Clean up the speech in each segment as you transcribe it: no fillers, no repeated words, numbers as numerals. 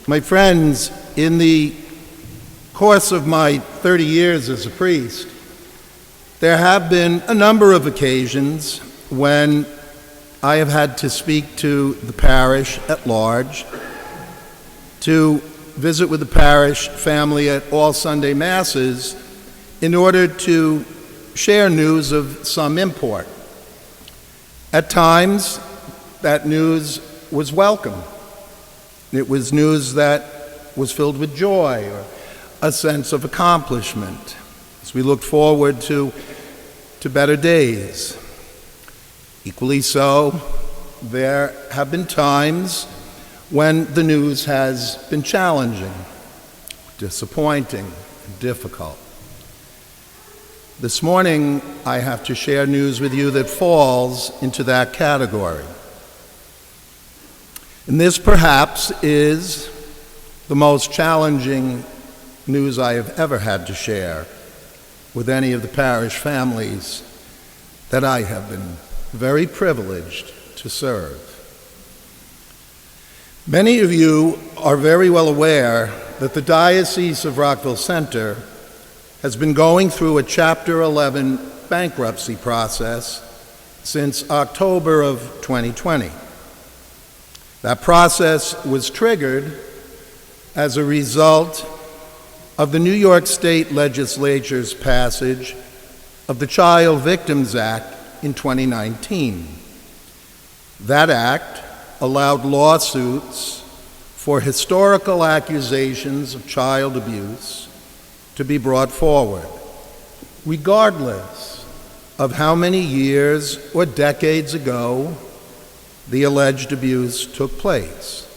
My friends, in the course of my 30 years as a priest, there have been a number of occasions when I have had to speak to the parish at large, to visit with the parish family at all Sunday Masses in order to share news of some import. At times, that news was welcome. It was news that was filled with joy or a sense of accomplishment as we looked forward to better days. Equally so, there have been times when the news has been challenging, disappointing, and difficult. This morning, I have to share news with you that falls into that category. And this perhaps is the most challenging news I have ever had to share with any of the parish families that I have been very privileged to serve. Many of you are very well aware that the Diocese of Rockville Centre has been going through a Chapter 11 bankruptcy process since October of 2020. That process was triggered as a result of the New York State Legislature's passage of the Child Victims Act in 2019. That act allowed lawsuits for historical accusations of child abuse to be brought forward, regardless of how many years or decades ago the alleged abuse took place.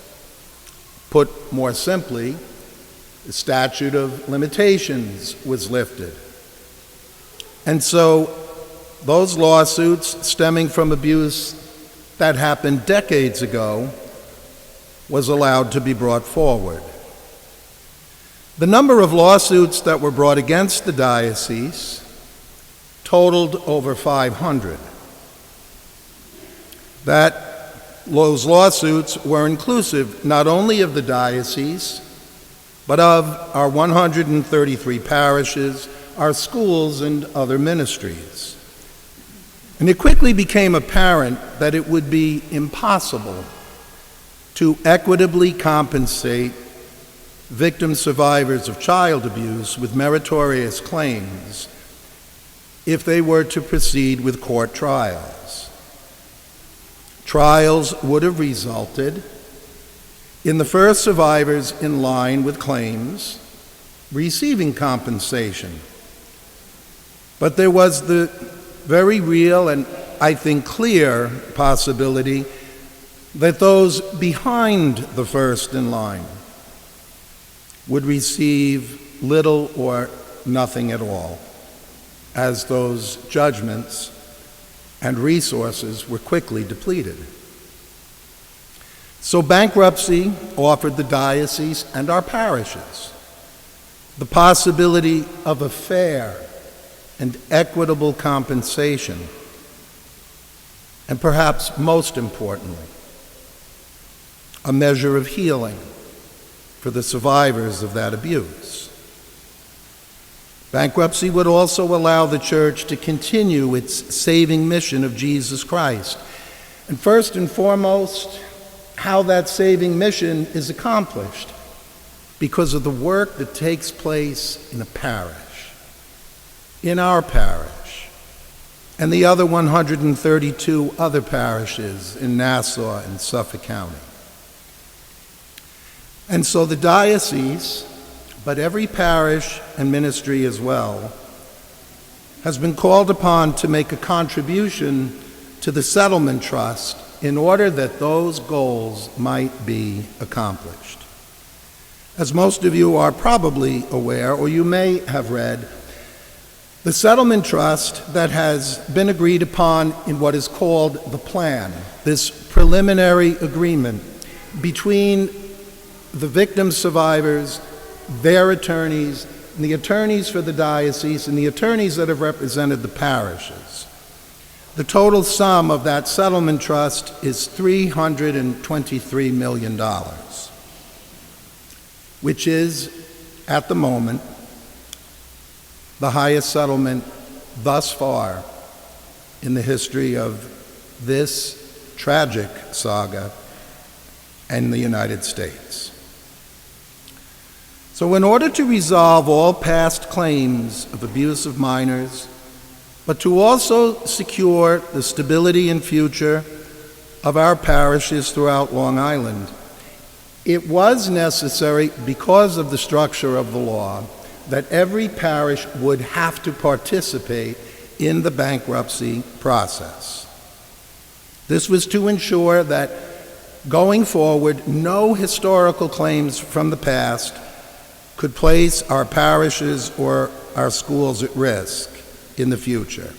Put more simply, the statute of limitations was lifted. And so those lawsuits stemming from abuse that happened decades ago was allowed to be brought forward. The number of lawsuits that were brought against the diocese totaled over 500. Those lawsuits were inclusive not only of the diocese, but of our 133 parishes, our schools, and other ministries. And it quickly became apparent that it would be impossible to equitably compensate victim survivors of child abuse with meritorious claims if they were to proceed with court trials. Trials would have resulted in the first survivors in line with claims receiving compensation. But there was the very real and, I think, clear possibility that those behind the first in line would receive little or nothing at all, as those judgments and resources were quickly depleted. So bankruptcy offered the diocese and our parishes the possibility of a fair and equitable compensation, and perhaps most importantly, a measure of healing for the survivors of that abuse. Bankruptcy would also allow the Church to continue its saving mission of Jesus Christ. And first and foremost, how that saving mission is accomplished because of the work that takes place in a parish, in our parish, and the other 132 other parishes in Nassau and Suffolk County. And so the diocese, but every parish and ministry as well, has been called upon to make a contribution to the settlement trust in order that those goals might be accomplished. As most of you are probably aware, or you may have read, the settlement trust that has been agreed upon in what is called the plan, this preliminary agreement between the victim survivors, their attorneys, and the attorneys for the diocese, and the attorneys that have represented the parishes. The total sum of that settlement trust is $323 million. which is, at the moment, the highest settlement thus far in the history of this tragic saga and the United States. So in order to resolve all past claims of abuse of minors, but to also secure the stability and future of our parishes throughout Long Island, it was necessary, because of the structure of the law, that every parish would have to participate in the bankruptcy process. This was to ensure that going forward, no historical claims from the past could place our parishes or our schools at risk in the future.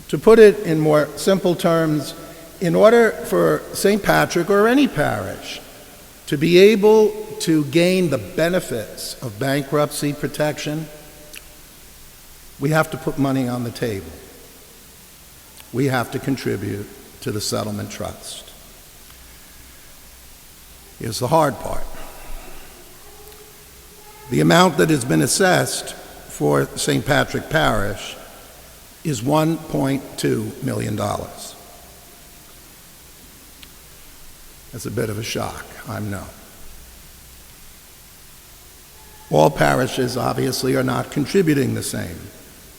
To put it in more simple terms, in order for St. Patrick or any parish to be able to gain the benefits of bankruptcy protection, we have to put money on the table. We have to contribute to the settlement trust. Here's the hard part. The amount that has been assessed for St. Patrick Parish is $1.2 million. That's a bit of a shock, I know. All parishes obviously are not contributing the same.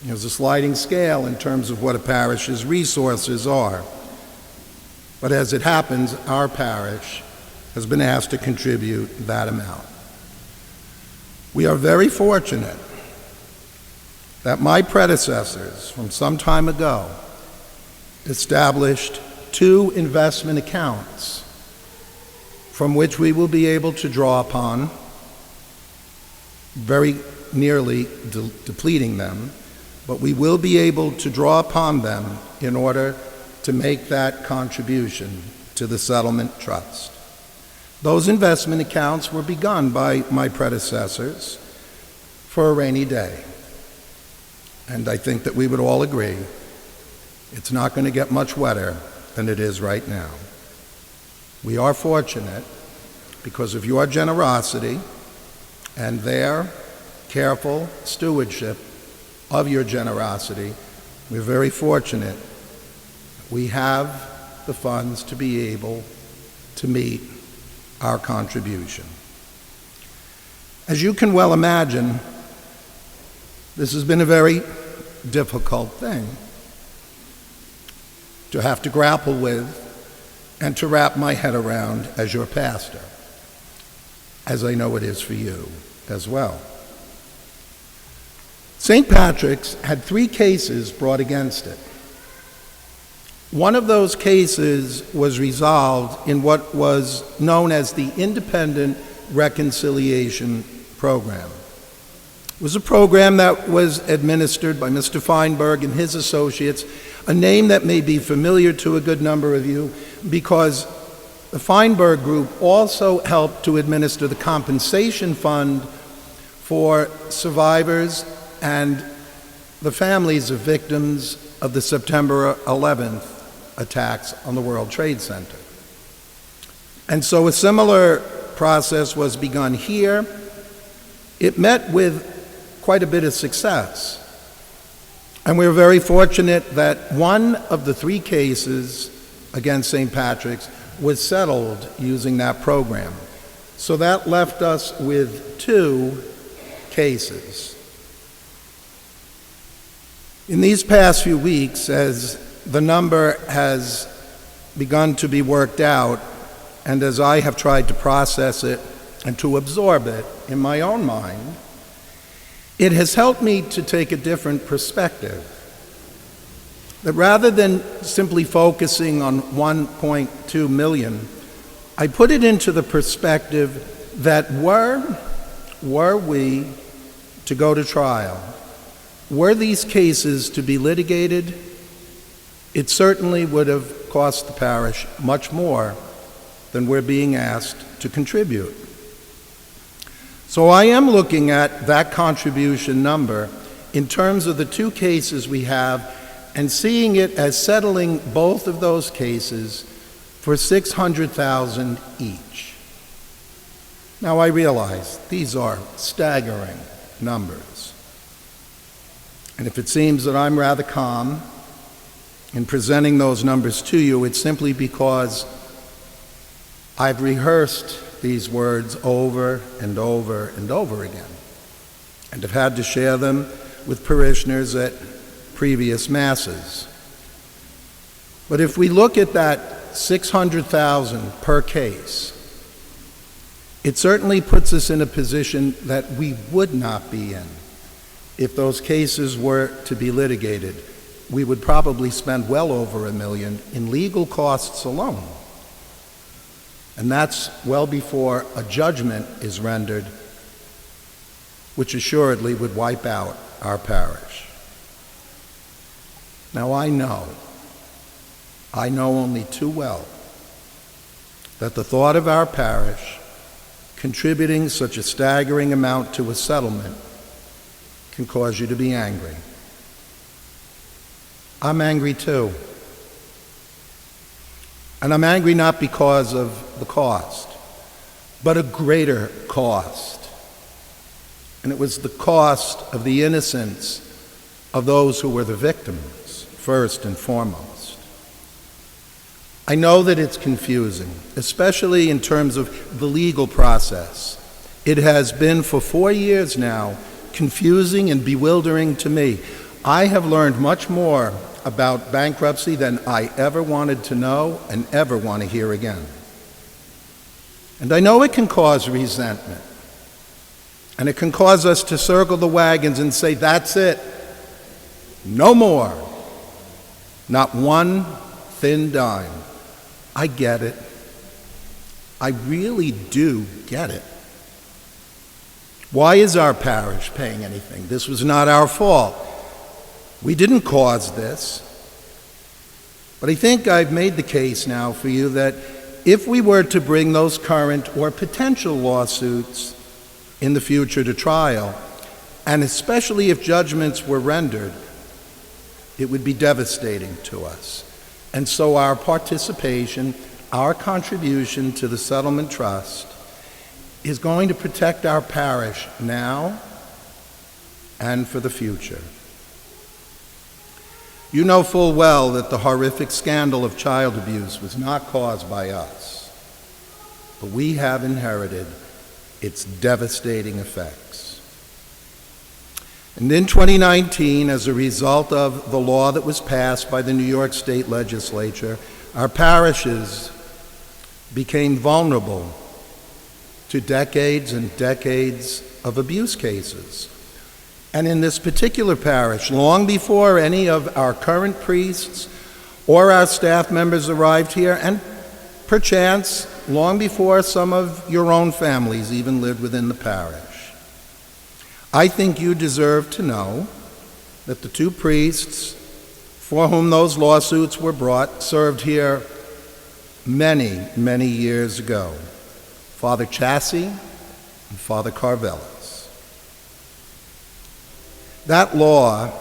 There's a sliding scale in terms of what a parish's resources are. But as it happens, our parish has been asked to contribute that amount. We are very fortunate that my predecessors from some time ago established 2 investment accounts from which we will be able to draw upon, very nearly depleting them, but we will be able to draw upon them in order to make that contribution to the settlement trust. Those investment accounts were begun by my predecessors for a rainy day. And I think that we would all agree it's not going to get much wetter than it is right now. We are fortunate because of your generosity and their careful stewardship of your generosity. We're very fortunate we have the funds to be able to meet our contribution. As you can well imagine, this has been a very difficult thing to have to grapple with and to wrap my head around as your pastor, as I know it is for you as well. St. Patrick's had 3 cases brought against it. One of those cases was resolved in what was known as the Independent Reconciliation Program. It was a program that was administered by Mr. Feinberg and his associates, a name that may be familiar to a good number of you because the Feinberg Group also helped to administer the compensation fund for survivors and the families of victims of the September 11th attacks on the World Trade Center. And so a similar process was begun here. It met with quite a bit of success. And we were very fortunate that one of the 3 cases against St. Patrick's was settled using that program. So that left us with 2 cases. In these past few weeks, as the number has begun to be worked out, and as I have tried to process it and to absorb it in my own mind, it has helped me to take a different perspective. That rather than simply focusing on 1.2 million, I put it into the perspective that were we to go to trial, were these cases to be litigated, it certainly would have cost the parish much more than we're being asked to contribute. So I am looking at that contribution number in terms of the 2 cases we have and seeing it as settling both of those cases for $600,000 each. Now, I realize these are staggering numbers. And if it seems that I'm rather calm in presenting those numbers to you, it's simply because I've rehearsed these words over and over and over again, and have had to share them with parishioners at previous Masses. But if we look at that 600,000 per case, it certainly puts us in a position that we would not be in if those cases were to be litigated. We would probably spend well over $1 million in legal costs alone. And that's well before a judgment is rendered, which assuredly would wipe out our parish. Now, I know only too well that the thought of our parish contributing such a staggering amount to a settlement can cause you to be angry. I'm angry too. And I'm angry not because of the cost, but a greater cost. And it was the cost of the innocence of those who were the victims, first and foremost. I know that it's confusing, especially in terms of the legal process. It has been for 4 years now confusing and bewildering to me. I have learned much more about bankruptcy than I ever wanted to know and ever want to hear again. And I know it can cause resentment, and it can cause us to circle the wagons and say, that's it, no more, not one thin dime. I get it. I really do get it. Why is our parish paying anything? This was not our fault. We didn't cause this. But I think I've made the case now for you that if we were to bring those current or potential lawsuits in the future to trial, and especially if judgments were rendered, it would be devastating to us. And so our participation, our contribution to the settlement trust is going to protect our parish now and for the future. You know full well that the horrific scandal of child abuse was not caused by us, but we have inherited its devastating effects. And in 2019, as a result of the law that was passed by the New York State Legislature, our parishes became vulnerable to decades and decades of abuse cases. And in this particular parish, long before any of our current priests or our staff members arrived here, and perchance long before some of your own families even lived within the parish, I think you deserve to know that the two priests for whom those lawsuits were brought served here many, many years ago, Father Chassie and Father Carvelis. That law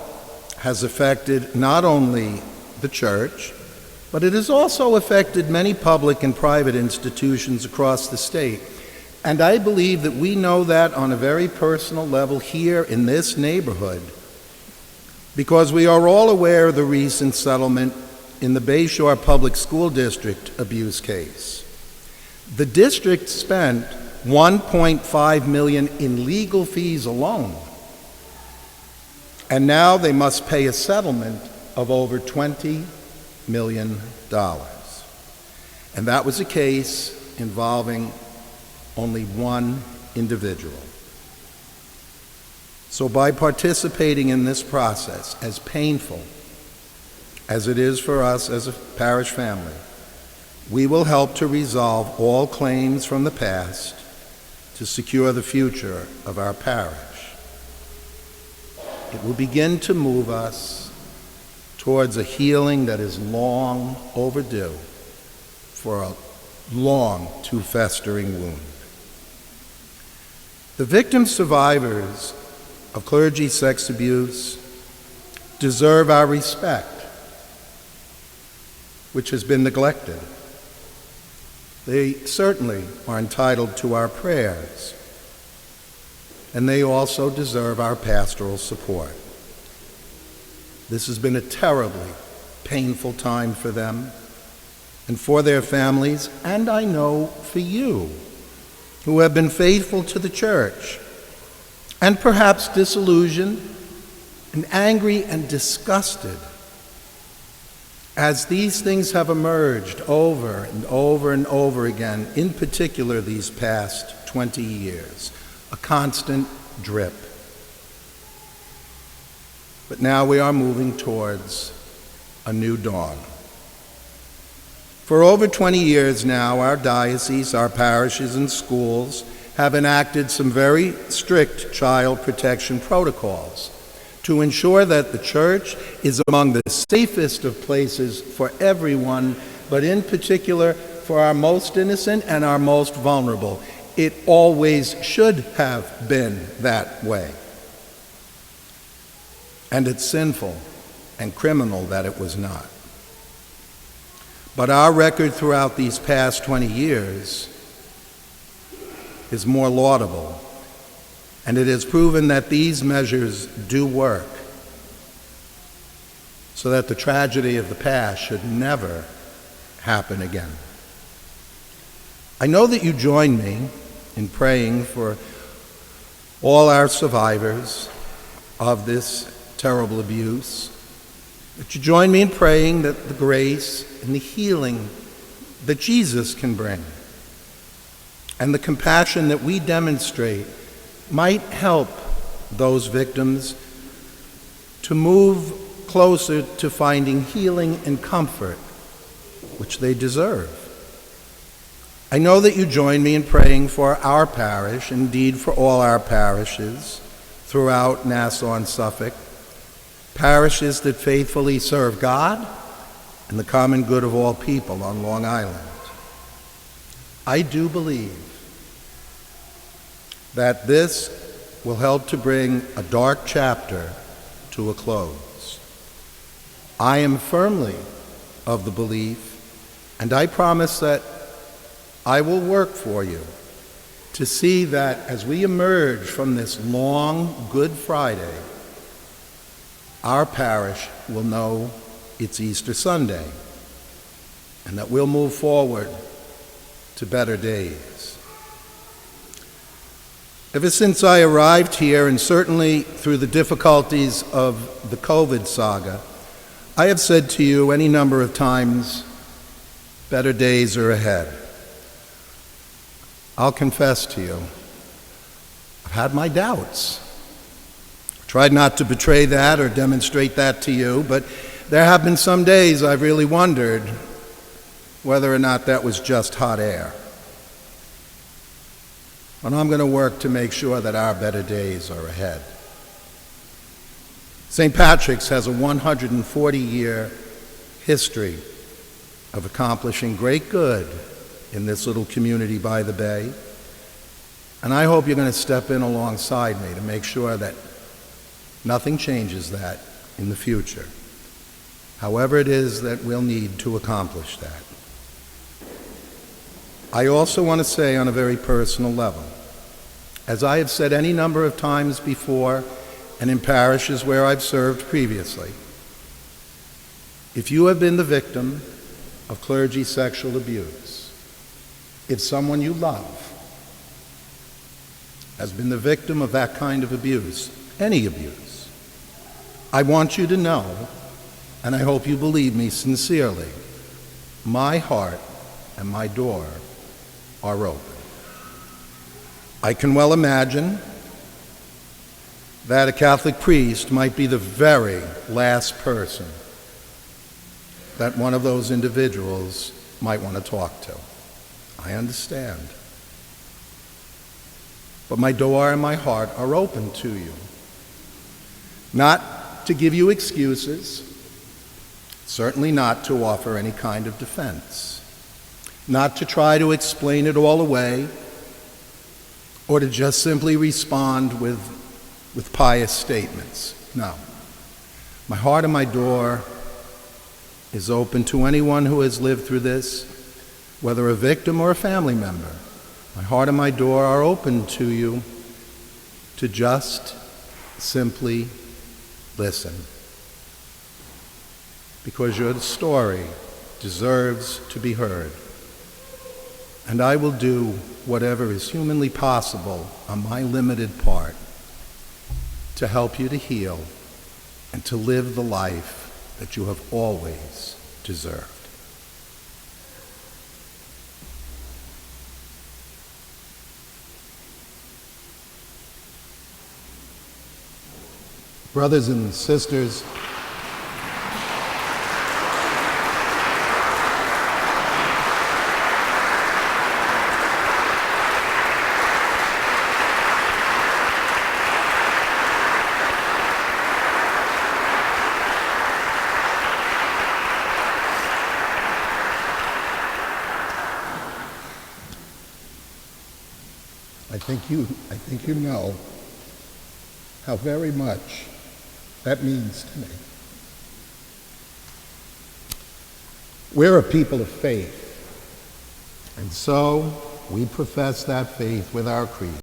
has affected not only the church, but it has also affected many public and private institutions across the state. And I believe that we know that on a very personal level here in this neighborhood, because we are all aware of the recent settlement in the Bayshore Public School District abuse case. The district spent $1.5 million in legal fees alone, and now they must pay a settlement of over $20 million. And that was a case involving only one individual. So by participating in this process, as painful as it is for us as a parish family, we will help to resolve all claims from the past to secure the future of our parish. It will begin to move us towards a healing that is long overdue for a long too festering wound. The victim survivors of clergy sex abuse deserve our respect, which has been neglected. They certainly are entitled to our prayers, and they also deserve our pastoral support. This has been a terribly painful time for them and for their families, and I know for you, who have been faithful to the church, and perhaps disillusioned and angry and disgusted as these things have emerged over and over and over again, in particular these past 20 years, a constant drip. But now we are moving towards a new dawn. For over 20 years now, our diocese, our parishes, and schools have enacted some very strict child protection protocols to ensure that the church is among the safest of places for everyone, but in particular for our most innocent and our most vulnerable. It always should have been that way. And it's sinful and criminal that it was not. But our record throughout these past 20 years is more laudable, and it has proven that these measures do work, so that the tragedy of the past should never happen again. I know that you join me in praying for all our survivors of this terrible abuse, that you join me in praying that the grace and the healing that Jesus can bring and the compassion that we demonstrate might help those victims to move closer to finding healing and comfort, which they deserve. I know that you join me in praying for our parish, indeed for all our parishes throughout Nassau and Suffolk, parishes that faithfully serve God and the common good of all people on Long Island. I do believe that this will help to bring a dark chapter to a close. I am firmly of the belief, and I promise that I will work for you to see that as we emerge from this long Good Friday, our parish will know it's Easter Sunday, and that we'll move forward to better days. Ever since I arrived here, and certainly through the difficulties of the COVID saga, I have said to you any number of times, better days are ahead. I'll confess to you, I've had my doubts. Tried not to betray that or demonstrate that to you, but there have been some days I've really wondered whether or not that was just hot air. And I'm going to work to make sure that our better days are ahead. St. Patrick's has a 140-year history of accomplishing great good in this little community by the bay. And I hope you're going to step in alongside me to make sure that nothing changes that in the future, however it is that we'll need to accomplish that. I also want to say on a very personal level, as I have said any number of times before and in parishes where I've served previously, if you have been the victim of clergy sexual abuse, if someone you love has been the victim of that kind of abuse, any abuse, I want you to know, and I hope you believe me sincerely, my heart and my door are open. I can well imagine that a Catholic priest might be the very last person that one of those individuals might want to talk to. I understand. But my door and my heart are open to you. Not to give you excuses, certainly not to offer any kind of defense, not to try to explain it all away, or to just simply respond with pious statements. No. My heart and my door is open to anyone who has lived through this, whether a victim or a family member, my heart and my door are open to you to just simply listen. Because your story deserves to be heard. And I will do whatever is humanly possible on my limited part to help you to heal and to live the life that you have always deserved. Brothers and sisters, I think you know how very much that means to me. We're a people of faith, and so we profess that faith with our creed.